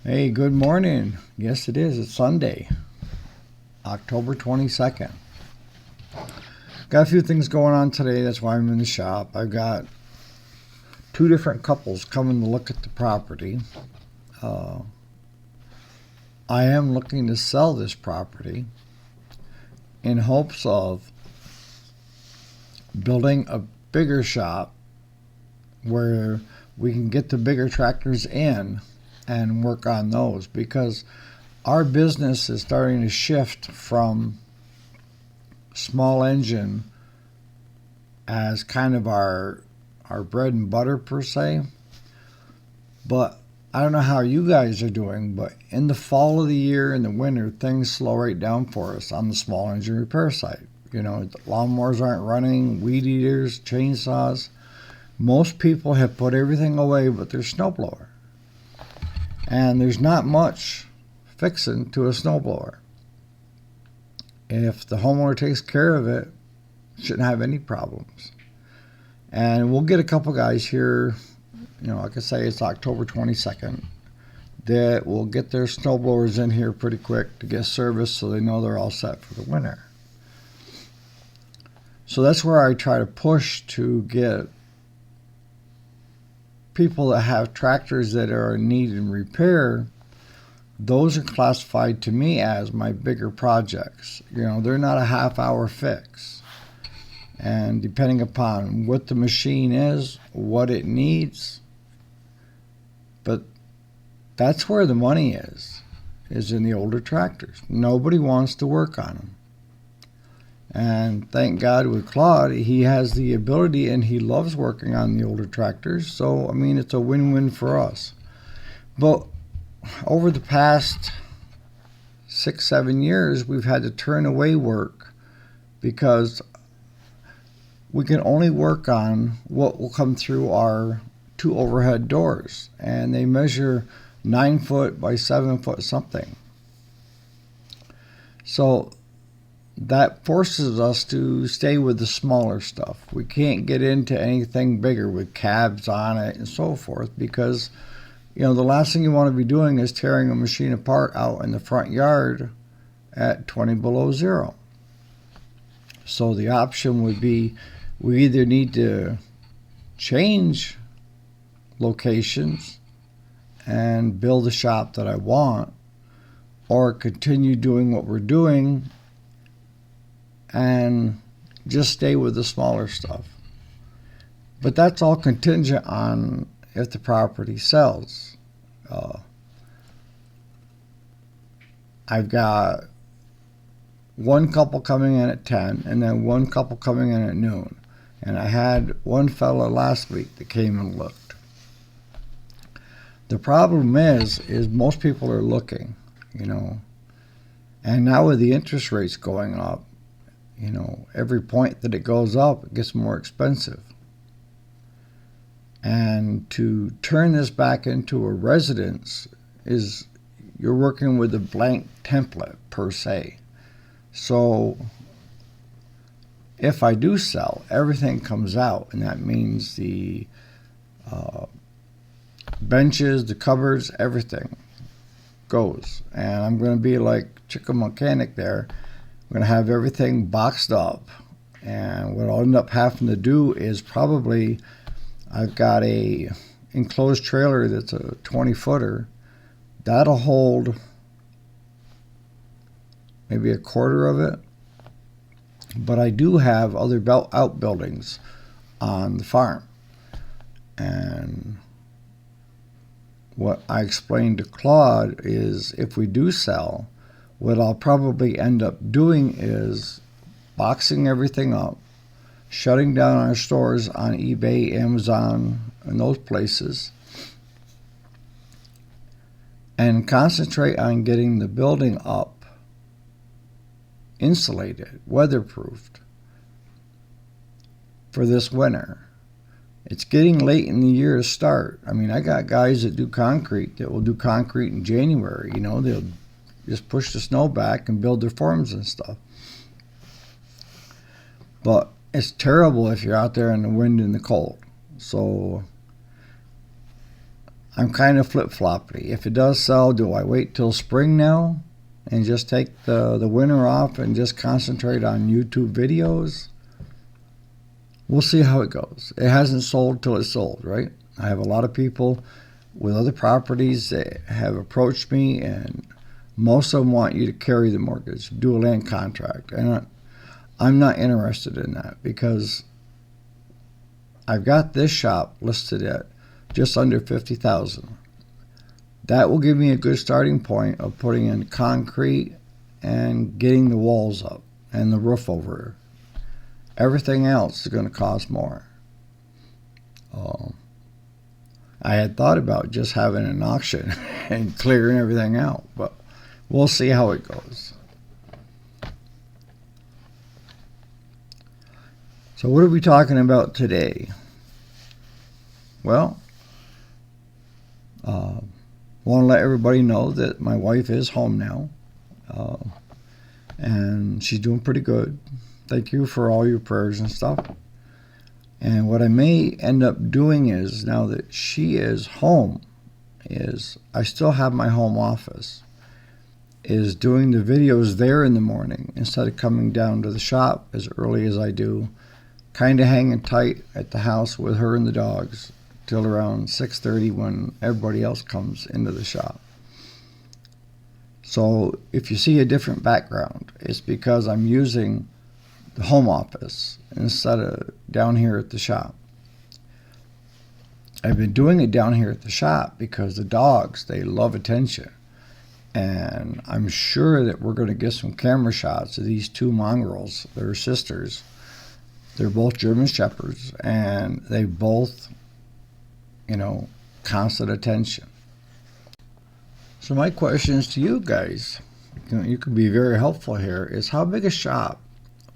Hey, good morning. Yes, it is. It's Sunday, October 22nd. Got a few things going on today. That's why I'm in the shop. I've got two different couples coming to look at the property. Uh, I am looking to sell this property in hopes of building a bigger shop where we can get the bigger tractors in and work on those, because our business is starting to shift from small engine as kind of our bread and butter per se. But I don't know how you guys are doing, but in the fall of the year and the winter, things slow right down for us on the small engine repair side. Lawnmowers aren't running, weed eaters, chainsaws. Most people have put everything away but their snowblower. And there's not much fixing to a snowblower. If the homeowner takes care of it, shouldn't have any problems. And we'll get a couple guys here, like I say, it's October 22nd, that will get their snowblowers in here pretty quick to get service so they know they're all set for the winter. So that's where I try to push to get people that have tractors that are in need of repair. Those are classified to me as my bigger projects. They're not a half-hour fix. And depending upon what the machine is, what it needs, but that's where the money is in the older tractors. Nobody wants to work on them. And thank God with Claude, he has the ability and he loves working on the older tractors. So, it's a win-win for us. But over the past 6-7 years, we've had to turn away work because we can only work on what will come through our two overhead doors. And they measure 9 foot by 7 foot something. So that forces us to stay with the smaller stuff. We can't get into anything bigger with cabs on it and so forth, because the last thing you want to be doing is tearing a machine apart out in the front yard at 20 below zero. So the option would be we either need to change locations and build a shop that I want, or continue doing what we're doing and just stay with the smaller stuff. But that's all contingent on if the property sells. I've got one couple coming in at 10 and then one couple coming in at noon. And I had one fella last week that came and looked. The problem is most people are looking, and now with the interest rates going up, every point that it goes up, it gets more expensive. And to turn this back into a residence you're working with a blank template per se. So if I do sell, everything comes out, and that means the benches, the cupboards, everything goes. And I'm going to be like chicken mechanic there. I'm going to have everything boxed up. And what I'll end up having to do is I've got a enclosed trailer that's a 20-footer. That'll hold maybe a quarter of it. But I do have other outbuildings on the farm. And what I explained to Claude is if we do sell, what I'll probably end up doing is boxing everything up, shutting down our stores on eBay, Amazon, and those places, and concentrate on getting the building up, insulated, weatherproofed for this winter. It's getting late in the year to start. I got guys that do concrete that will do concrete in January. They'll just push the snow back and build their forms and stuff. But it's terrible if you're out there in the wind and the cold. So I'm kind of flip-floppy. If it does sell, do I wait till spring now and just take the winter off and just concentrate on YouTube videos? We'll see how it goes. It hasn't sold till it's sold, right? I have a lot of people with other properties that have approached me, and most of them want you to carry the mortgage, do a land contract. And I'm not interested in that, because I've got this shop listed at just under $50,000. That will give me a good starting point of putting in concrete and getting the walls up and the roof over. Everything else is going to cost more. I had thought about just having an auction and clearing everything out, but we'll see how it goes. So what are we talking about today? Well, want to let everybody know that my wife is home now, and she's doing pretty good. Thank you for all your prayers and stuff. And what I may end up doing is, now that she is home, is I still have my home office, is doing the videos there in the morning instead of coming down to the shop as early as I do, kind of hanging tight at the house with her and the dogs till around 6:30 when everybody else comes into the shop. So if you see a different background, it's because I'm using the home office instead of down here at the shop. I've been doing it down here at the shop because the dogs, they love attention. And I'm sure that we're going to get some camera shots of these two mongrels. They're sisters. They're both German Shepherds, and they both, constant attention. So my questions to you guys, you can be very helpful here, is how big a shop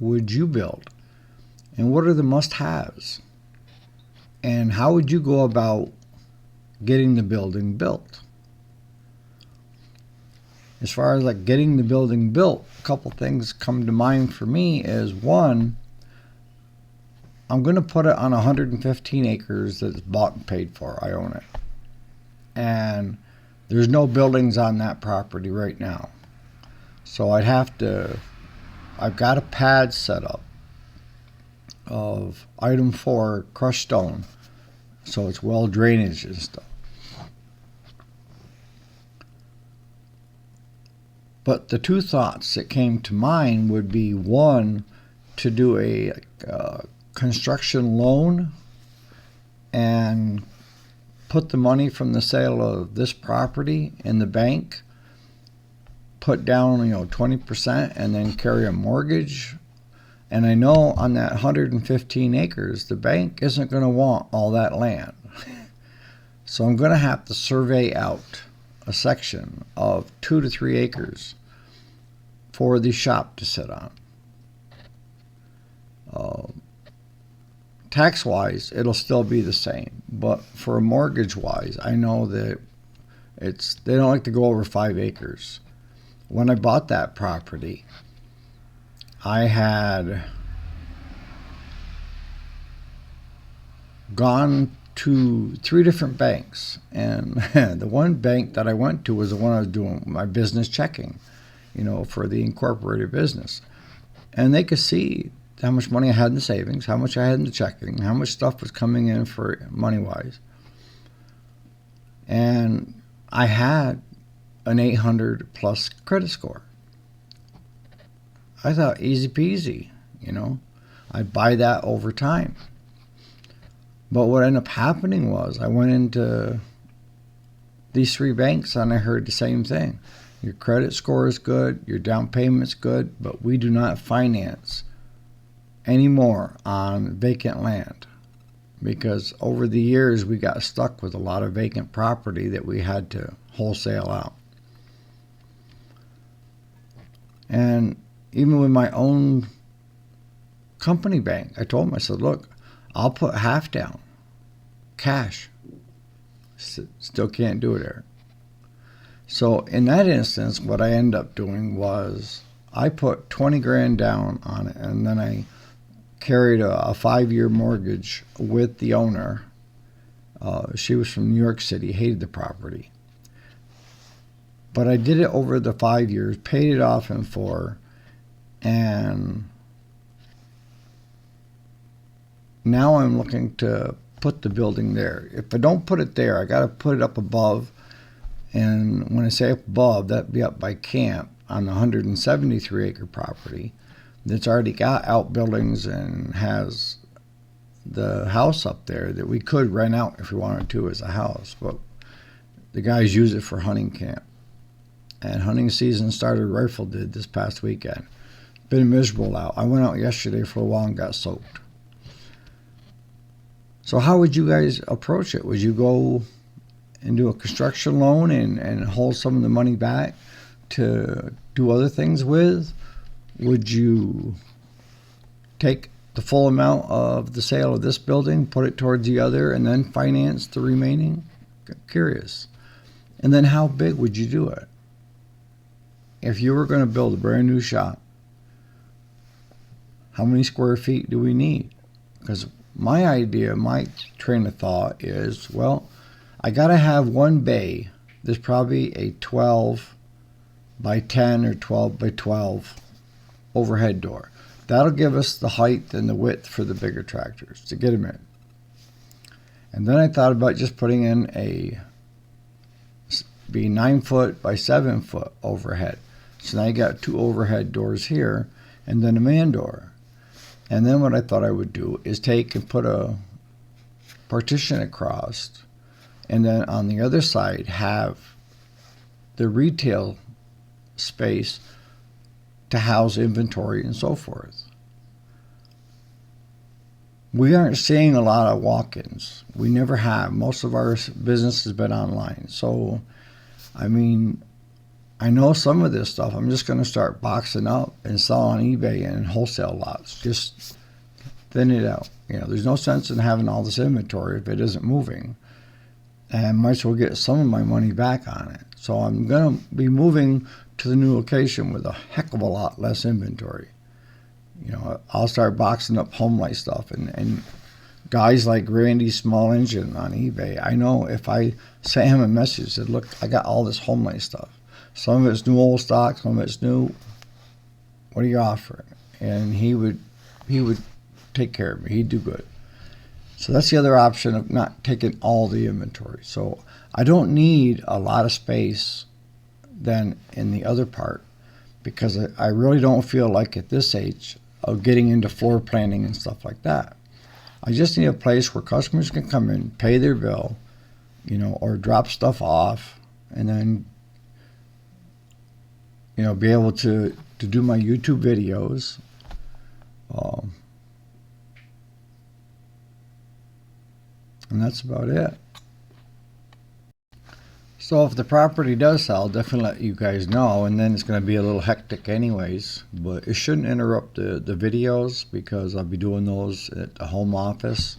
would you build? And what are the must-haves? And how would you go about getting the building built? As far as like getting the building built, a couple things come to mind for me is, one, I'm going to put it on 115 acres that's bought and paid for. I own it. And there's no buildings on that property right now. So I've got a pad set up of item 4 crushed stone, so it's well drainage and stuff. But the two thoughts that came to mind would be, one, to do a construction loan and put the money from the sale of this property in the bank, put down 20%, and then carry a mortgage. And I know on that 115 acres, the bank isn't going to want all that land. So I'm going to have to survey out a section of 2 to 3 acres for the shop to sit on. Tax-wise, it'll still be the same. But for mortgage-wise, I know that they don't like to go over 5 acres. When I bought that property, I had gone to 3 different banks, and the one bank that I went to was the one I was doing my business checking, for the incorporated business. And they could see how much money I had in the savings, how much I had in the checking, how much stuff was coming in for money-wise. And I had an 800 plus credit score. I thought easy peasy, I'd buy that over time. But what ended up happening was I went into these 3 banks and I heard the same thing. Your credit score is good, your down payment's good, but we do not finance anymore on vacant land, because over the years we got stuck with a lot of vacant property that we had to wholesale out. And even with my own company bank, I told them, I said, look, I'll put half down, cash. Still can't do it, Eric. So in that instance, what I ended up doing was I put 20 grand down on it, and then I carried a 5-year mortgage with the owner She was from New York City, hated the property. But I did it over the 5 years, paid it off in 4, and now I'm looking to put the building there. If I don't put it there, I got to put it up above. And when I say up above, that'd be up by camp on the 173-acre property that's already got outbuildings and has the house up there that we could rent out if we wanted to as a house. But the guys use it for hunting camp. And hunting season started, rifle did, this past weekend. Been miserable out. I went out yesterday for a while and got soaked. So how would you guys approach it? Would you go and do a construction loan and hold some of the money back to do other things with? Would you take the full amount of the sale of this building, put it towards the other, and then finance the remaining? Curious. And then how big would you do it? If you were going to build a brand new shop, how many square feet do we need? Because my idea, my train of thought is, well, I got to have one bay. There's probably a 12 by 10 or 12 by 12 overhead door. That'll give us the height and the width for the bigger tractors to get them in. And then I thought about just putting in be 9 foot by 7 foot overhead. So now you got 2 overhead doors here and then a man door. And then what I thought I would do is take and put a partition across, and then on the other side have the retail space to house inventory and so forth. We aren't seeing a lot of walk-ins. We never have. Most of our business has been online. So, I mean, I know some of this stuff. I'm just going to start boxing up and sell on eBay and wholesale lots. Just thin it out. There's no sense in having all this inventory if it isn't moving. And might as well get some of my money back on it. So I'm going to be moving to the new location with a heck of a lot less inventory. I'll start boxing up home light stuff. And guys like Randy's Small Engine on eBay, I know if I sent him a message that said, look, I got all this home light stuff. Some of it's new old stock, some of it's new. What are you offering? And he would take care of me. He'd do good. So that's the other option of not taking all the inventory. So I don't need a lot of space then in the other part, because I really don't feel like at this age of getting into floor planning and stuff like that. I just need a place where customers can come in, pay their bill, or drop stuff off, and then be able to do my YouTube videos. And that's about it. So if the property does sell, definitely let you guys know, and then it's going to be a little hectic anyways, but it shouldn't interrupt the videos because I'll be doing those at the home office.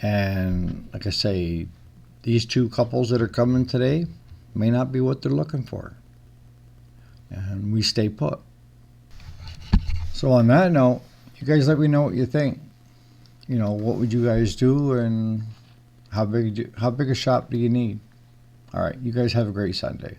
And like I say, these 2 couples that are coming today may not be what they're looking for. And we stay put. So on that note, you guys let me know what you think. What would you guys do, and how big a shop do you need? All right, you guys have a great Sunday.